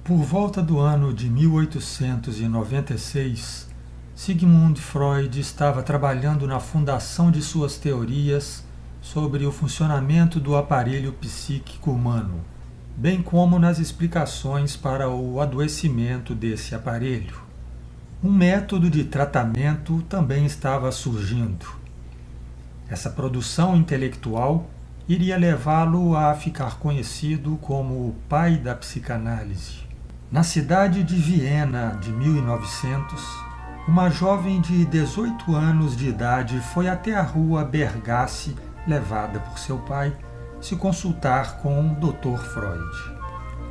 Por volta do ano de 1896, Sigmund Freud estava trabalhando na fundação de suas teorias sobre o funcionamento do aparelho psíquico humano, bem como nas explicações para o adoecimento desse aparelho. Um método de tratamento também estava surgindo. Essa produção intelectual iria levá-lo a ficar conhecido como o pai da psicanálise. Na cidade de Viena de 1900, uma jovem de 18 anos de idade foi até a rua Bergasse, levada por seu pai, se consultar com o Dr. Freud.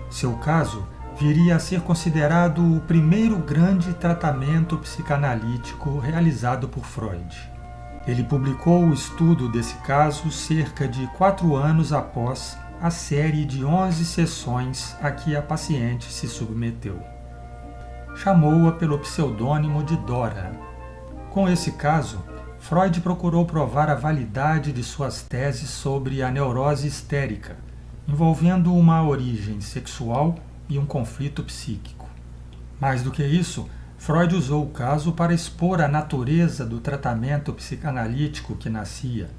Seu caso viria a ser considerado o primeiro grande tratamento psicanalítico realizado por Freud. Ele publicou o estudo desse caso cerca de 4 anos após a série de 11 sessões a que a paciente se submeteu. Chamou-a pelo pseudônimo de Dora. Com esse caso, Freud procurou provar a validade de suas teses sobre a neurose histérica, envolvendo uma origem sexual e um conflito psíquico. Mais do que isso, Freud usou o caso para expor a natureza do tratamento psicanalítico que nascia,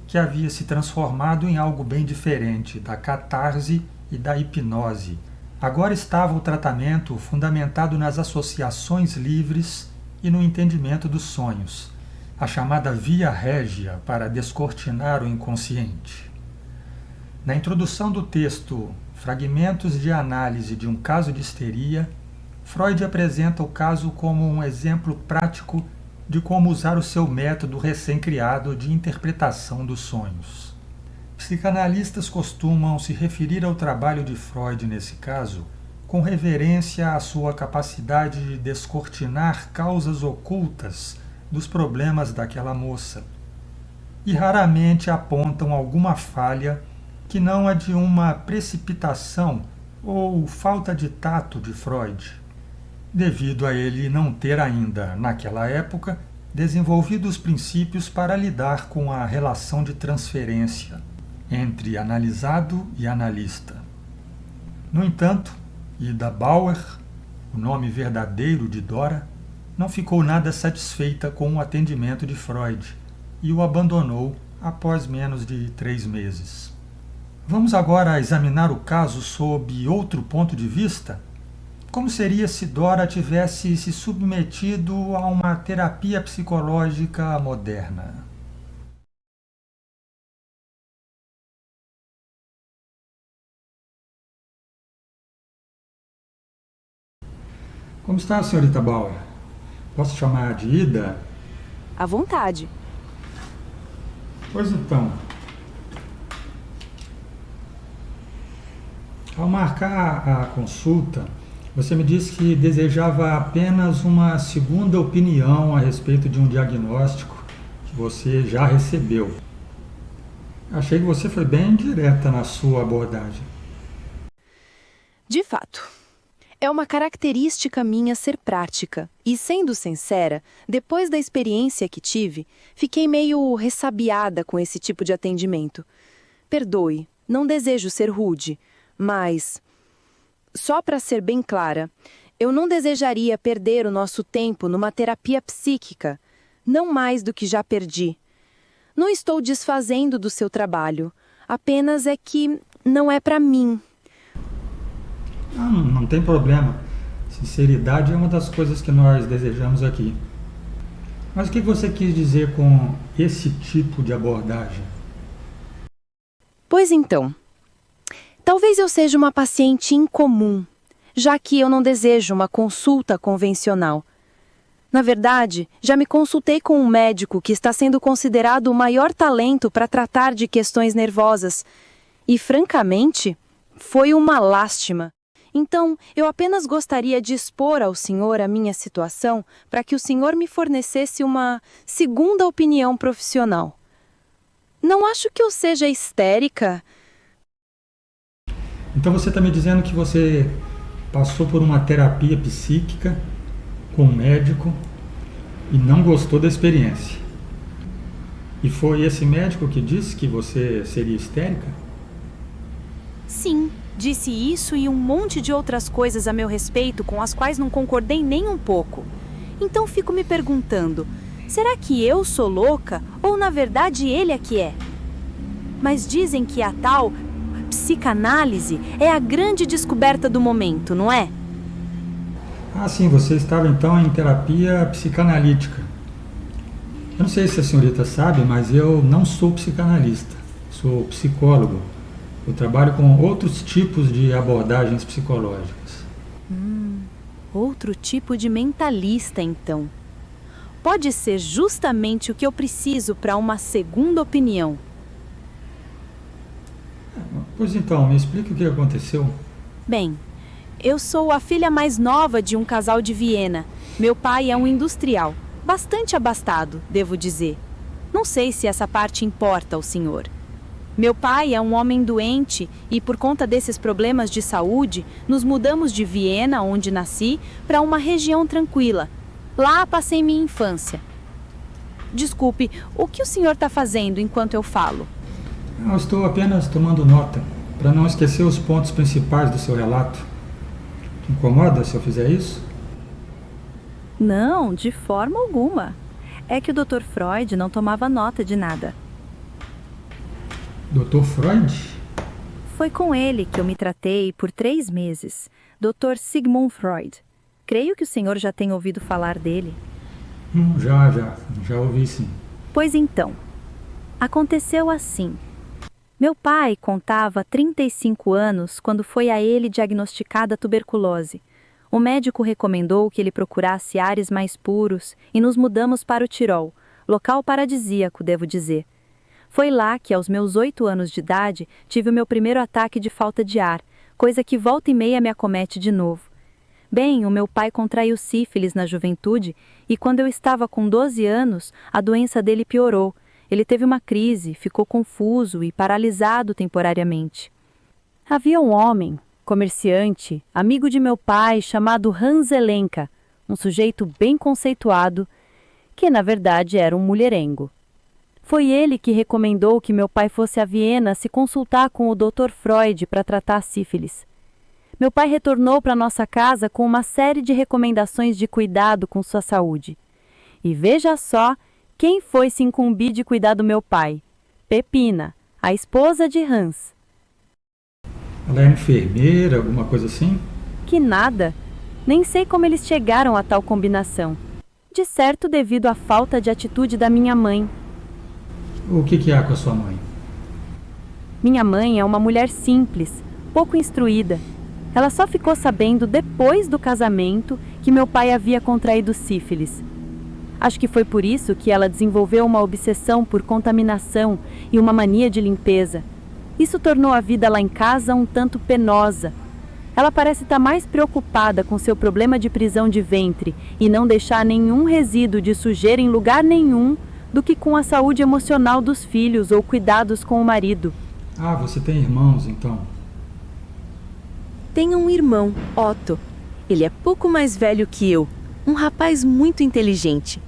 que havia se transformado em algo bem diferente da catarse e da hipnose. Agora estava o tratamento fundamentado nas associações livres e no entendimento dos sonhos, a chamada via régia para descortinar o inconsciente. Na introdução do texto Fragmentos de Análise de um Caso de Histeria, Freud apresenta o caso como um exemplo prático de como usar o seu método recém-criado de interpretação dos sonhos. Psicanalistas costumam se referir ao trabalho de Freud nesse caso com reverência à sua capacidade de descortinar causas ocultas dos problemas daquela moça, e raramente apontam alguma falha que não a de uma precipitação ou falta de tato de Freud, devido a ele não ter ainda, naquela época, desenvolvido os princípios para lidar com a relação de transferência entre analisado e analista. No entanto, Ida Bauer, o nome verdadeiro de Dora, não ficou nada satisfeita com o atendimento de Freud e o abandonou após menos de 3 meses. Vamos agora examinar o caso sob outro ponto de vista? Como seria se Dora tivesse se submetido a uma terapia psicológica moderna? Como está, senhorita Bauer? Posso chamar de Ida? À vontade. Pois então. Ao marcar a consulta, você me disse que desejava apenas uma segunda opinião a respeito de um diagnóstico que você já recebeu. Achei que você foi bem direta na sua abordagem. De fato, é uma característica minha ser prática. E, sendo sincera, depois da experiência que tive, fiquei meio ressabiada com esse tipo de atendimento. Perdoe, não desejo ser rude, mas, só para ser bem clara, eu não desejaria perder o nosso tempo numa terapia psíquica, não mais do que já perdi. Não estou desfazendo do seu trabalho, apenas é que não é para mim. Não tem problema. Sinceridade é uma das coisas que nós desejamos aqui. Mas o que você quis dizer com esse tipo de abordagem? Pois então, talvez eu seja uma paciente incomum, já que eu não desejo uma consulta convencional. Na verdade, já me consultei com um médico que está sendo considerado o maior talento para tratar de questões nervosas. E, francamente, foi uma lástima. Então, eu apenas gostaria de expor ao senhor a minha situação para que o senhor me fornecesse uma segunda opinião profissional. Não acho que eu seja histérica. Então você está me dizendo que você passou por uma terapia psíquica com um médico e não gostou da experiência. E foi esse médico que disse que você seria histérica? Sim, disse isso e um monte de outras coisas a meu respeito com as quais não concordei nem um pouco. Então fico me perguntando, será que eu sou louca ou na verdade ele é que é? Mas dizem que a tal psicanálise é a grande descoberta do momento, não é? Ah, sim, você estava então em terapia psicanalítica. Eu não sei se a senhorita sabe, mas eu não sou psicanalista, sou psicólogo. Eu trabalho com outros tipos de abordagens psicológicas. Outro tipo de mentalista, então. Pode ser justamente o que eu preciso para uma segunda opinião. Pois então, me explique o que aconteceu. Bem, eu sou a filha mais nova de um casal de Viena. Meu pai é um industrial, bastante abastado, devo dizer. Não sei se essa parte importa ao senhor. Meu pai é um homem doente e, por conta desses problemas de saúde, nos mudamos de Viena, onde nasci, para uma região tranquila. Lá passei minha infância. Desculpe, o que o senhor está fazendo enquanto eu falo? Eu estou apenas tomando nota, para não esquecer os pontos principais do seu relato. Te incomoda se eu fizer isso? Não, de forma alguma. É que o Dr. Freud não tomava nota de nada. Dr. Freud? Foi com ele que eu me tratei por 3 meses. Dr. Sigmund Freud. Creio que o senhor já tenha ouvido falar dele. Já ouvi sim. Pois então, aconteceu assim. Meu pai contava 35 anos quando foi a ele diagnosticada tuberculose. O médico recomendou que ele procurasse ares mais puros e nos mudamos para o Tirol, local paradisíaco, devo dizer. Foi lá que, aos meus 8 anos de idade, tive o meu primeiro ataque de falta de ar, coisa que volta e meia me acomete de novo. Bem, o meu pai contraiu sífilis na juventude e quando eu estava com 12 anos, a doença dele piorou. Ele teve uma crise, ficou confuso e paralisado temporariamente. Havia um homem, comerciante, amigo de meu pai, chamado Hans Elenka, um sujeito bem conceituado, que na verdade era um mulherengo. Foi ele que recomendou que meu pai fosse a Viena se consultar com o Dr. Freud para tratar a sífilis. Meu pai retornou para nossa casa com uma série de recomendações de cuidado com sua saúde. E veja só quem foi se incumbir de cuidar do meu pai. Pepina, a esposa de Hans. Ela é enfermeira, alguma coisa assim? Que nada. Nem sei como eles chegaram a tal combinação. De certo devido à falta de atitude da minha mãe. O que há com a sua mãe? Minha mãe é uma mulher simples, pouco instruída. Ela só ficou sabendo depois do casamento que meu pai havia contraído sífilis. Acho que foi por isso que ela desenvolveu uma obsessão por contaminação e uma mania de limpeza. Isso tornou a vida lá em casa um tanto penosa. Ela parece estar mais preocupada com seu problema de prisão de ventre e não deixar nenhum resíduo de sujeira em lugar nenhum do que com a saúde emocional dos filhos ou cuidados com o marido. Ah, você tem irmãos, então? Tenho um irmão, Otto. Ele é pouco mais velho que eu, um rapaz muito inteligente.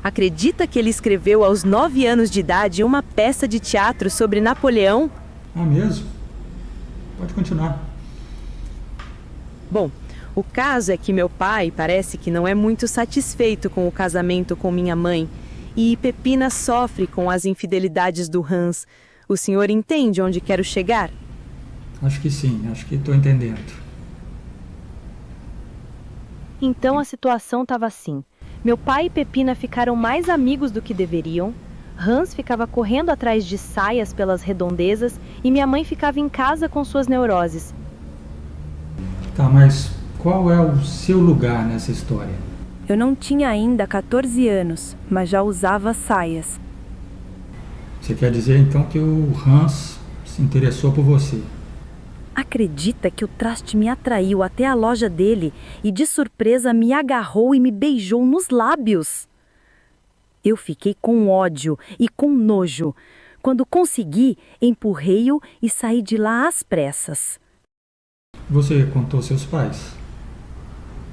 Acredita que ele escreveu aos 9 anos de idade uma peça de teatro sobre Napoleão? Ah, mesmo? Pode continuar. Bom, o caso é que meu pai parece que não é muito satisfeito com o casamento com minha mãe e Pepina sofre com as infidelidades do Hans. O senhor entende onde quero chegar? Acho que sim, acho que estou entendendo. Então a situação estava assim. Meu pai e Pepina ficaram mais amigos do que deveriam. Hans ficava correndo atrás de saias pelas redondezas e minha mãe ficava em casa com suas neuroses. Tá, mas qual é o seu lugar nessa história? Eu não tinha ainda 14 anos, mas já usava saias. Você quer dizer então que o Hans se interessou por você? Acredita que o traste me atraiu até a loja dele e de surpresa me agarrou e me beijou nos lábios? Eu fiquei com ódio e com nojo. Quando consegui, empurrei-o e saí de lá às pressas. Você contou seus pais?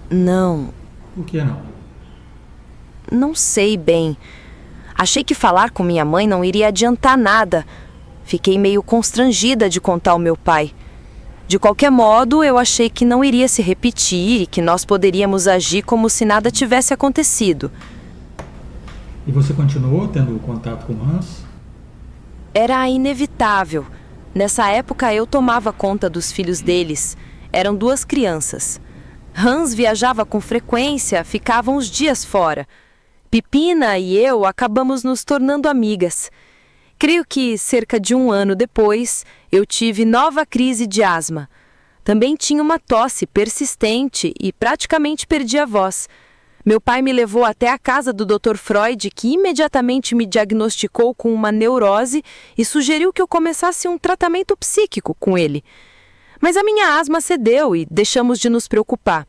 Não, Por que não? não sei bem. Achei que falar com minha mãe não iria adiantar nada. Fiquei meio constrangida de contar ao meu pai. De qualquer modo, eu achei que não iria se repetir e que nós poderíamos agir como se nada tivesse acontecido. E você continuou tendo contato com Hans? Era inevitável. Nessa época, eu tomava conta dos filhos deles. Eram 2 crianças. Hans viajava com frequência, ficava uns dias fora. Pepina e eu acabamos nos tornando amigas. Creio que, cerca de 1 ano depois, eu tive nova crise de asma. Também tinha uma tosse persistente e praticamente perdi a voz. Meu pai me levou até a casa do Dr. Freud, que imediatamente me diagnosticou com uma neurose e sugeriu que eu começasse um tratamento psíquico com ele. Mas a minha asma cedeu e deixamos de nos preocupar.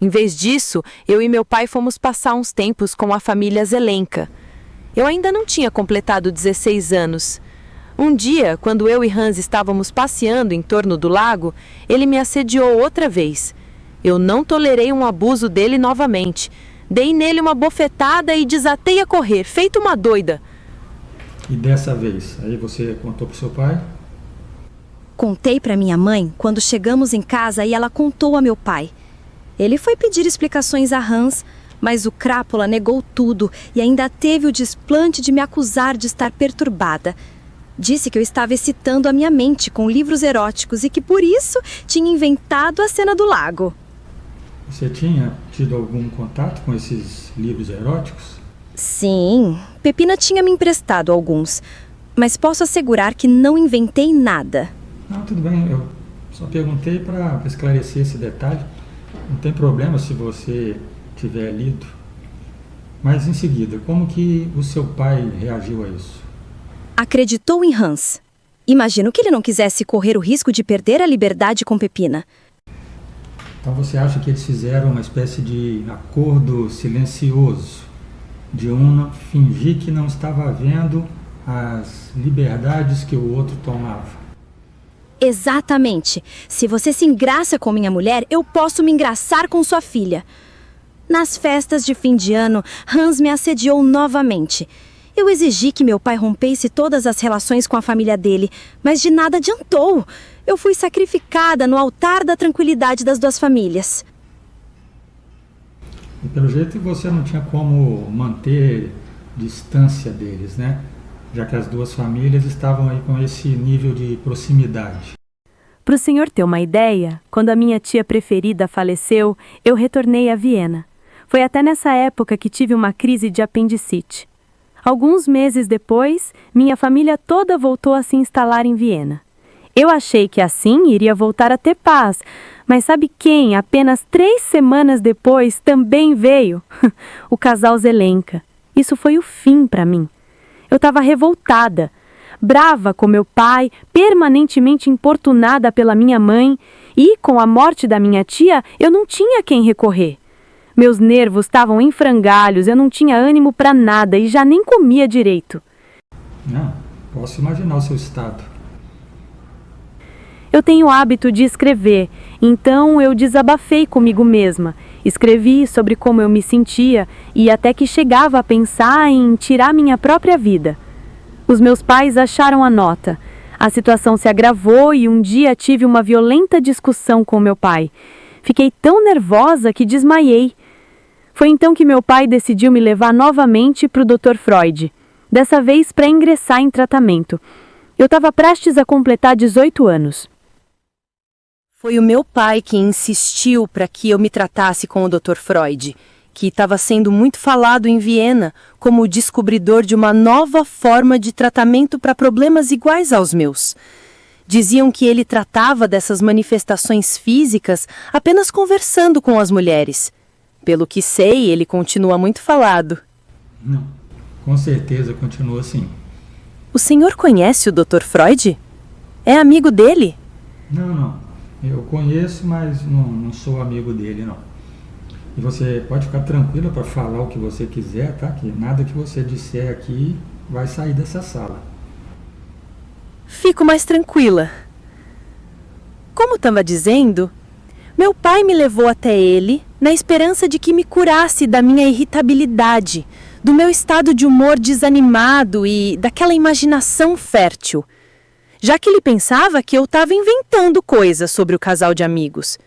Em vez disso, eu e meu pai fomos passar uns tempos com a família Zelenka. Eu ainda não tinha completado 16 anos. Um dia, quando eu e Hans estávamos passeando em torno do lago, ele me assediou outra vez. Eu não tolerei um abuso dele novamente. Dei nele uma bofetada e desatei a correr, feito uma doida. E dessa vez, aí você contou pro seu pai? Contei para minha mãe quando chegamos em casa e ela contou a meu pai. Ele foi pedir explicações a Hans, mas o crápula negou tudo e ainda teve o desplante de me acusar de estar perturbada. Disse que eu estava excitando a minha mente com livros eróticos e que por isso tinha inventado a cena do lago. Você tinha tido algum contato com esses livros eróticos? Sim, Pepina tinha me emprestado alguns, mas posso assegurar que não inventei nada. Não, tudo bem, eu só perguntei para esclarecer esse detalhe. Não tem problema se você tiver lido. Mas em seguida, como que o seu pai reagiu a isso? Acreditou em Hans. Imagino que ele não quisesse correr o risco de perder a liberdade com Pepina. Então você acha que eles fizeram uma espécie de acordo silencioso, de um fingir que não estava vendo as liberdades que o outro tomava? Exatamente. Se você se engraça com minha mulher, eu posso me engraçar com sua filha. Nas festas de fim de ano, Hans me assediou novamente. Eu exigi que meu pai rompesse todas as relações com a família dele, mas de nada adiantou. Eu fui sacrificada no altar da tranquilidade das 2 famílias. E pelo jeito você não tinha como manter distância deles, né? Já que as 2 famílias estavam aí com esse nível de proximidade. Para o senhor ter uma ideia, quando a minha tia preferida faleceu, eu retornei a Viena. Foi até nessa época que tive uma crise de apendicite. Alguns meses depois, minha família toda voltou a se instalar em Viena. Eu achei que assim iria voltar a ter paz, mas sabe quem, apenas 3 semanas depois, também veio? O casal Zelenka. Isso foi o fim para mim. Eu estava revoltada, brava com meu pai, permanentemente importunada pela minha mãe, e, com a morte da minha tia, eu não tinha quem recorrer. Meus nervos estavam em frangalhos, eu não tinha ânimo para nada e já nem comia direito. Não, posso imaginar o seu estado. Eu tenho o hábito de escrever, então eu desabafei comigo mesma. Escrevi sobre como eu me sentia e até que chegava a pensar em tirar minha própria vida. Os meus pais acharam a nota. A situação se agravou e um dia tive uma violenta discussão com meu pai. Fiquei tão nervosa que desmaiei. Foi então que meu pai decidiu me levar novamente para o Dr. Freud, dessa vez para ingressar em tratamento. Eu estava prestes a completar 18 anos. Foi o meu pai que insistiu para que eu me tratasse com o Dr. Freud, que estava sendo muito falado em Viena como o descobridor de uma nova forma de tratamento para problemas iguais aos meus. Diziam que ele tratava dessas manifestações físicas apenas conversando com as mulheres. Pelo que sei, ele continua muito falado. Não, com certeza continua assim. O senhor conhece o Dr. Freud? É amigo dele? Não. Eu conheço, mas não sou amigo dele, não. E você pode ficar tranquila para falar o que você quiser, tá? Que nada que você disser aqui vai sair dessa sala. Fico mais tranquila. Como estava dizendo, meu pai me levou até ele na esperança de que me curasse da minha irritabilidade, do meu estado de humor desanimado e daquela imaginação fértil. já que ele pensava que eu estava inventando coisas sobre o casal de amigos.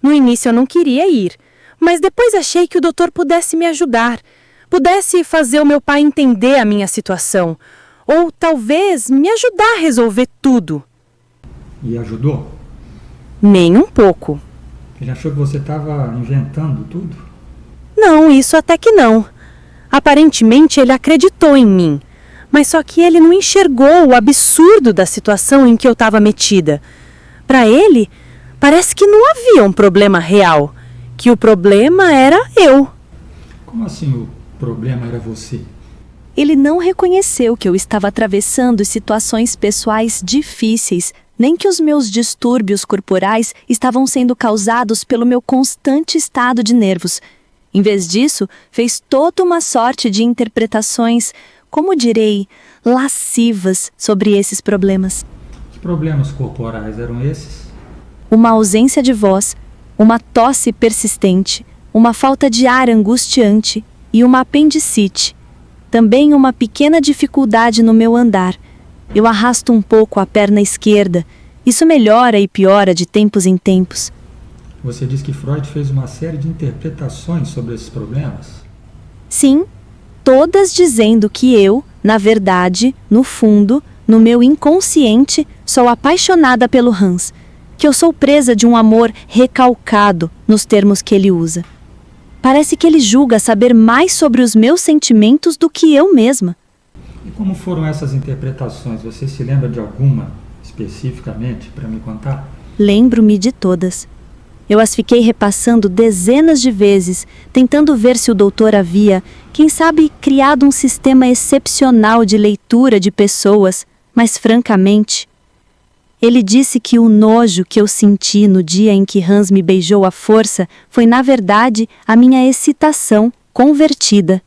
No início eu não queria ir, mas depois achei que o doutor pudesse me ajudar, pudesse fazer o meu pai entender a minha situação, ou talvez me ajudar a resolver tudo. E ajudou? Nem um pouco. Ele achou que você estava inventando tudo? Não, isso até que não. Aparentemente ele acreditou em mim, mas só que ele não enxergou o absurdo da situação em que eu estava metida. Para ele, parece que não havia um problema real, que o problema era eu. Como assim o problema era você? Ele não reconheceu que eu estava atravessando situações pessoais difíceis, nem que os meus distúrbios corporais estavam sendo causados pelo meu constante estado de nervos. Em vez disso, fez toda uma sorte de interpretações, como direi, lascivas sobre esses problemas. Que problemas corporais eram esses? Uma ausência de voz, uma tosse persistente, uma falta de ar angustiante e uma apendicite. Também uma pequena dificuldade no meu andar. Eu arrasto um pouco a perna esquerda. Isso melhora e piora de tempos em tempos. Você diz que Freud fez uma série de interpretações sobre esses problemas? Sim, todas dizendo que eu, na verdade, no fundo, no meu inconsciente, sou apaixonada pelo Hans, que eu sou presa de um amor recalcado, nos termos que ele usa. Parece que ele julga saber mais sobre os meus sentimentos do que eu mesma. E como foram essas interpretações? Você se lembra de alguma especificamente para me contar? Lembro-me de todas. Eu as fiquei repassando dezenas de vezes, tentando ver se o doutor havia, quem sabe, criado um sistema excepcional de leitura de pessoas, mas francamente... Ele disse que o nojo que eu senti no dia em que Hans me beijou à força foi, na verdade, a minha excitação convertida.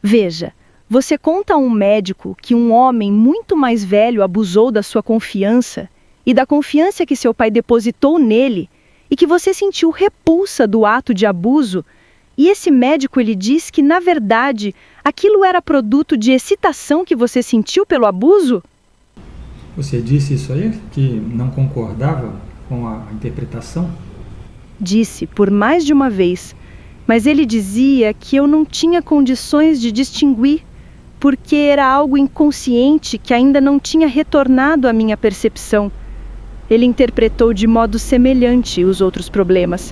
Veja, você conta a um médico que um homem muito mais velho abusou da sua confiança e da confiança que seu pai depositou nele e que você sentiu repulsa do ato de abuso, e esse médico ele diz que, na verdade, aquilo era produto de excitação que você sentiu pelo abuso? Você disse isso aí? Que não concordava com a interpretação? Disse, por mais de uma vez, mas ele dizia que eu não tinha condições de distinguir, porque era algo inconsciente que ainda não tinha retornado à minha percepção. Ele interpretou de modo semelhante os outros problemas.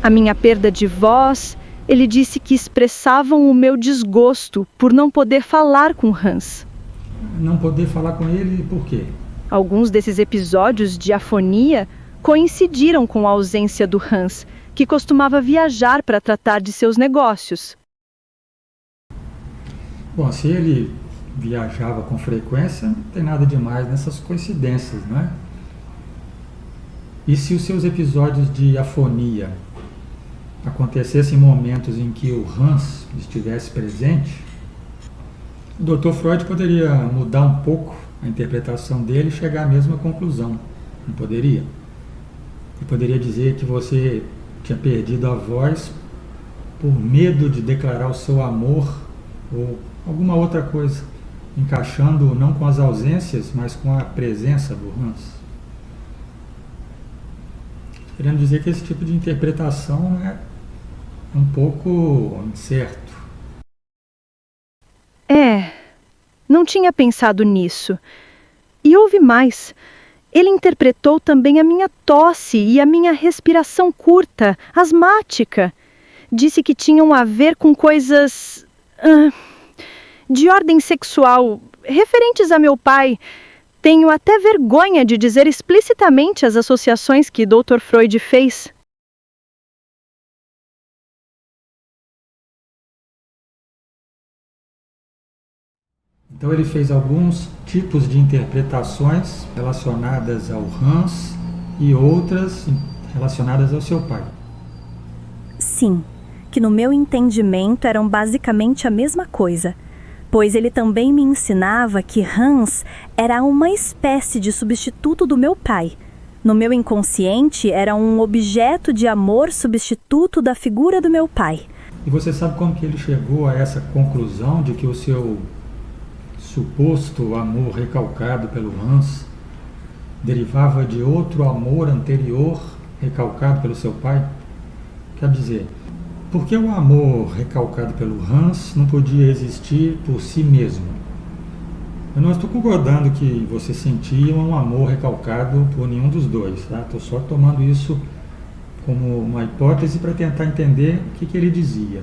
A minha perda de voz, ele disse que expressavam o meu desgosto por não poder falar com Hans. Não poder falar com ele por quê? Alguns desses episódios de afonia coincidiram com a ausência do Hans, que costumava viajar para tratar de seus negócios. Bom, se ele viajava com frequência, não tem nada demais nessas coincidências, não é? E se os seus episódios de afonia acontecessem em momentos em que o Hans estivesse presente, o Dr. Freud poderia mudar um pouco a interpretação dele e chegar à mesma conclusão, não poderia? Ele poderia dizer que você tinha perdido a voz por medo de declarar o seu amor ou alguma outra coisa, encaixando não com as ausências, mas com a presença do Hans. Querendo dizer que esse tipo de interpretação é um pouco incerto. Não tinha pensado nisso. E houve mais. Ele interpretou também a minha tosse e a minha respiração curta, asmática. Disse que tinham a ver com coisas... de ordem sexual, referentes a meu pai. Tenho até vergonha de dizer explicitamente as associações que Dr. Freud fez. Então ele fez alguns tipos de interpretações relacionadas ao Hans e outras relacionadas ao seu pai. Sim, que no meu entendimento eram basicamente a mesma coisa, pois ele também me ensinava que Hans era uma espécie de substituto do meu pai. No meu inconsciente, era um objeto de amor substituto da figura do meu pai. E você sabe como que ele chegou a essa conclusão de que suposto amor recalcado pelo Hans derivava de outro amor anterior recalcado pelo seu pai? Quer dizer, por que o amor recalcado pelo Hans não podia existir por si mesmo? Eu não estou concordando que você sentia um amor recalcado por nenhum dos dois, tá? Estou só tomando isso como uma hipótese para tentar entender o que ele dizia.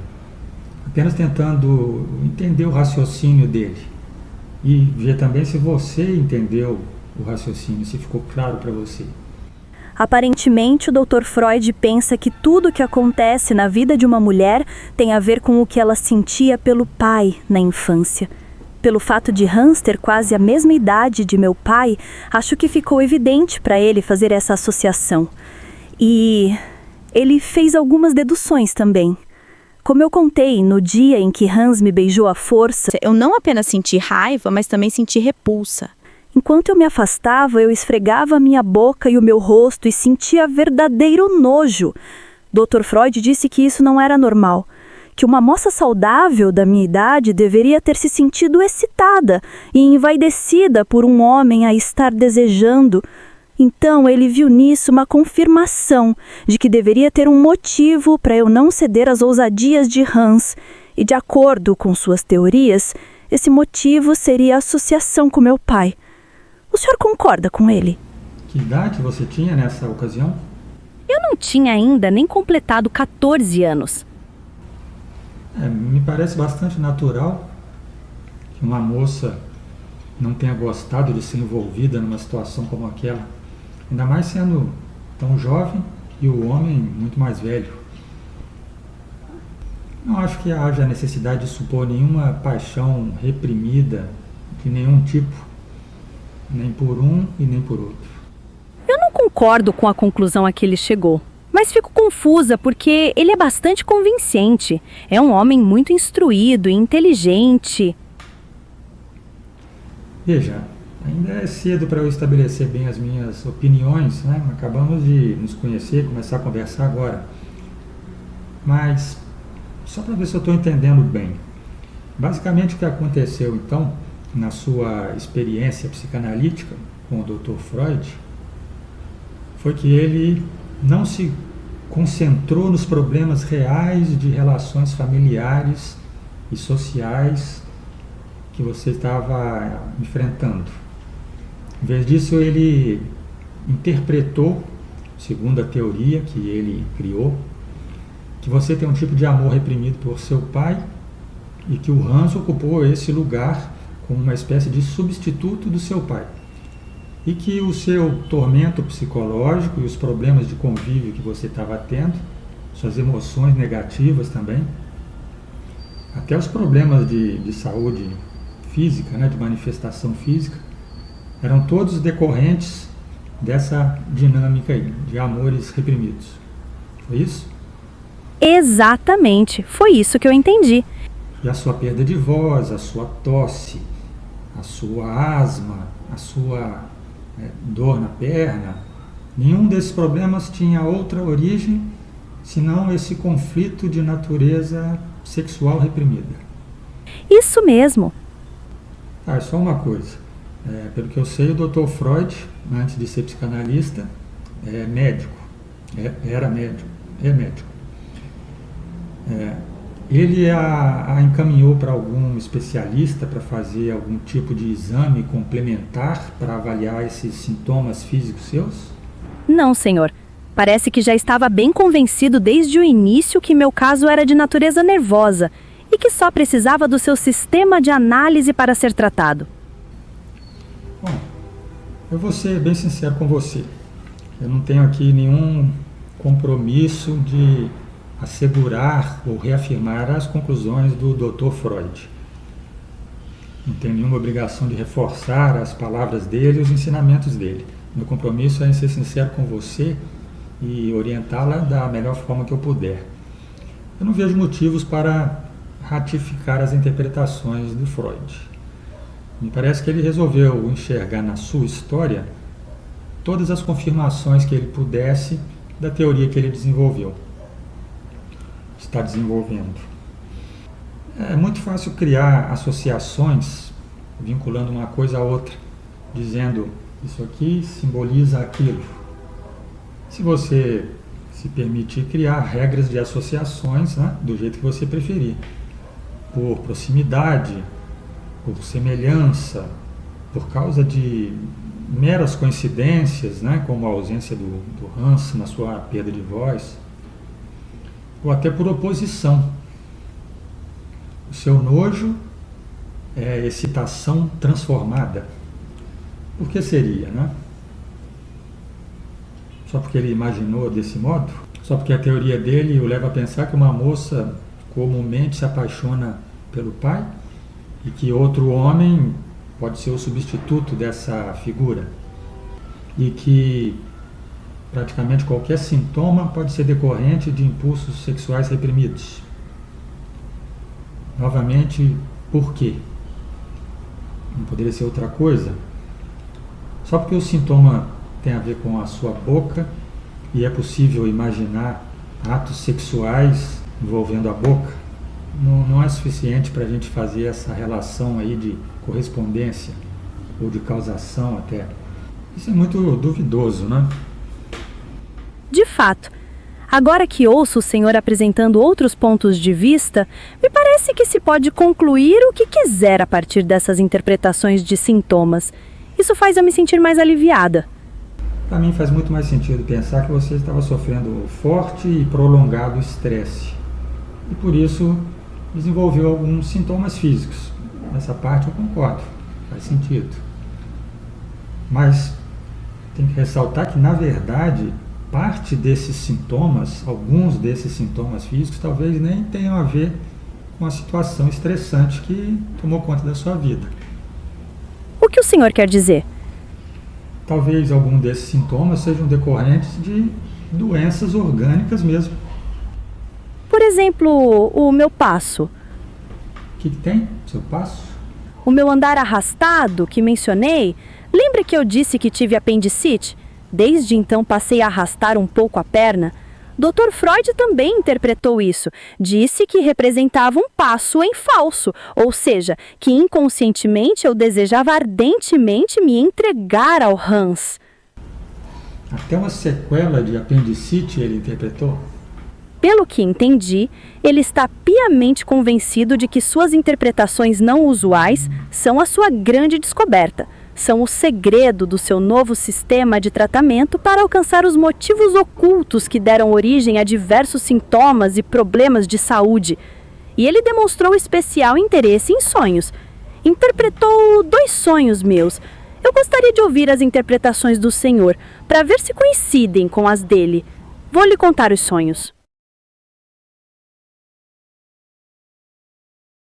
Apenas tentando entender o raciocínio dele. E ver também se você entendeu o raciocínio, se ficou claro para você. Aparentemente, o Dr. Freud pensa que tudo o que acontece na vida de uma mulher tem a ver com o que ela sentia pelo pai na infância. Pelo fato de Hans ter quase a mesma idade de meu pai, acho que ficou evidente para ele fazer essa associação. E ele fez algumas deduções também. Como eu contei, no dia em que Hans me beijou à força, Eu não apenas senti raiva, mas também senti repulsa. enquanto eu me afastava, eu esfregava a minha boca e o meu rosto e sentia verdadeiro nojo. Dr. Freud disse que isso não era normal, que uma moça saudável da minha idade deveria ter se sentido excitada e envaidecida por um homem a estar desejando. Então ele viu nisso uma confirmação de que deveria ter um motivo para eu não ceder às ousadias de Hans, e de acordo com suas teorias, esse motivo seria a associação com meu pai. O senhor concorda com ele? Que idade você tinha nessa ocasião? Eu não tinha ainda nem completado 14 anos. Me parece bastante natural que uma moça não tenha gostado de ser envolvida numa situação como aquela, ainda mais sendo tão jovem e o homem muito mais velho. Não acho que haja necessidade de supor nenhuma paixão reprimida de nenhum tipo, nem por um e nem por outro. Eu não concordo com a conclusão a que ele chegou, mas fico confusa porque ele é bastante convincente. É um homem muito instruído e inteligente. Veja, ainda é cedo para eu estabelecer bem as minhas opiniões, né? Acabamos de nos conhecer, começar a conversar agora. Mas, só para ver se eu estou entendendo bem. Basicamente o que aconteceu então, na sua experiência psicanalítica com o Dr. Freud, foi que ele não se concentrou nos problemas reais de relações familiares e sociais que você estava enfrentando. Em vez disso, ele interpretou, segundo a teoria que ele criou, que você tem um tipo de amor reprimido por seu pai e que o Hans ocupou esse lugar como uma espécie de substituto do seu pai. E que o seu tormento psicológico e os problemas de convívio que você estava tendo, suas emoções negativas também, até os problemas de saúde física, né, de manifestação física, eram todos decorrentes dessa dinâmica aí, de amores reprimidos. Foi isso? Exatamente, foi isso que eu entendi. E a sua perda de voz, a sua tosse, a sua asma, a sua dor na perna, nenhum desses problemas tinha outra origem senão esse conflito de natureza sexual reprimida. Isso mesmo. É só uma coisa. Pelo que eu sei, o Dr. Freud, antes de ser psicanalista, é médico. Era médico. É médico. Ele a encaminhou para algum especialista para fazer algum tipo de exame complementar para avaliar esses sintomas físicos seus? Não, senhor. Parece que já estava bem convencido desde o início que meu caso era de natureza nervosa e que só precisava do seu sistema de análise para ser tratado. Bom, eu vou ser bem sincero com você. Eu não tenho aqui nenhum compromisso de assegurar ou reafirmar as conclusões do Dr. Freud. Não tenho nenhuma obrigação de reforçar as palavras dele e os ensinamentos dele. Meu compromisso é em ser sincero com você e orientá-la da melhor forma que eu puder. Eu não vejo motivos para ratificar as interpretações do Freud. Me parece que ele resolveu enxergar na sua história todas as confirmações que ele pudesse da teoria que ele desenvolveu. Está desenvolvendo. É muito fácil criar associações vinculando uma coisa a outra, dizendo isso aqui simboliza aquilo. Se você se permitir criar regras de associações, né, do jeito que você preferir, por proximidade, por semelhança, por causa de meras coincidências, né, como a ausência do Hans na sua perda de voz, ou até por oposição. O seu nojo é excitação transformada. Por que seria, né? Só porque ele imaginou desse modo? Só porque a teoria dele o leva a pensar que uma moça comumente se apaixona pelo pai e que outro homem pode ser o substituto dessa figura e que praticamente qualquer sintoma pode ser decorrente de impulsos sexuais reprimidos. Novamente, por quê? Não poderia ser outra coisa? Só porque o sintoma tem a ver com a sua boca e é possível imaginar atos sexuais envolvendo a boca, não é suficiente para a gente fazer essa relação aí de correspondência ou de causação até. Isso é muito duvidoso, né? De fato, agora que ouço o senhor apresentando outros pontos de vista, me parece que se pode concluir o que quiser a partir dessas interpretações de sintomas. Isso faz eu me sentir mais aliviada. Para mim faz muito mais sentido pensar que você estava sofrendo forte e prolongado estresse. E por isso desenvolveu alguns sintomas físicos. Nessa parte eu concordo, faz sentido. Mas tem que ressaltar que, na verdade, parte desses sintomas, alguns desses sintomas físicos, talvez nem tenham a ver com a situação estressante que tomou conta da sua vida. O que o senhor quer dizer? Talvez algum desses sintomas sejam decorrentes de doenças orgânicas mesmo. Por exemplo, o meu passo. O que tem, seu passo? O meu andar arrastado, que mencionei. Lembra que eu disse que tive apendicite? Desde então passei a arrastar um pouco a perna. Dr. Freud também interpretou isso. Disse que representava um passo em falso, ou seja, que inconscientemente eu desejava ardentemente me entregar ao Hans. Até uma sequela de apendicite ele interpretou? Pelo que entendi, ele está piamente convencido de que suas interpretações não usuais são a sua grande descoberta. São o segredo do seu novo sistema de tratamento para alcançar os motivos ocultos que deram origem a diversos sintomas e problemas de saúde. E ele demonstrou especial interesse em sonhos. Interpretou 2 sonhos meus. Eu gostaria de ouvir as interpretações do senhor, para ver se coincidem com as dele. Vou lhe contar os sonhos.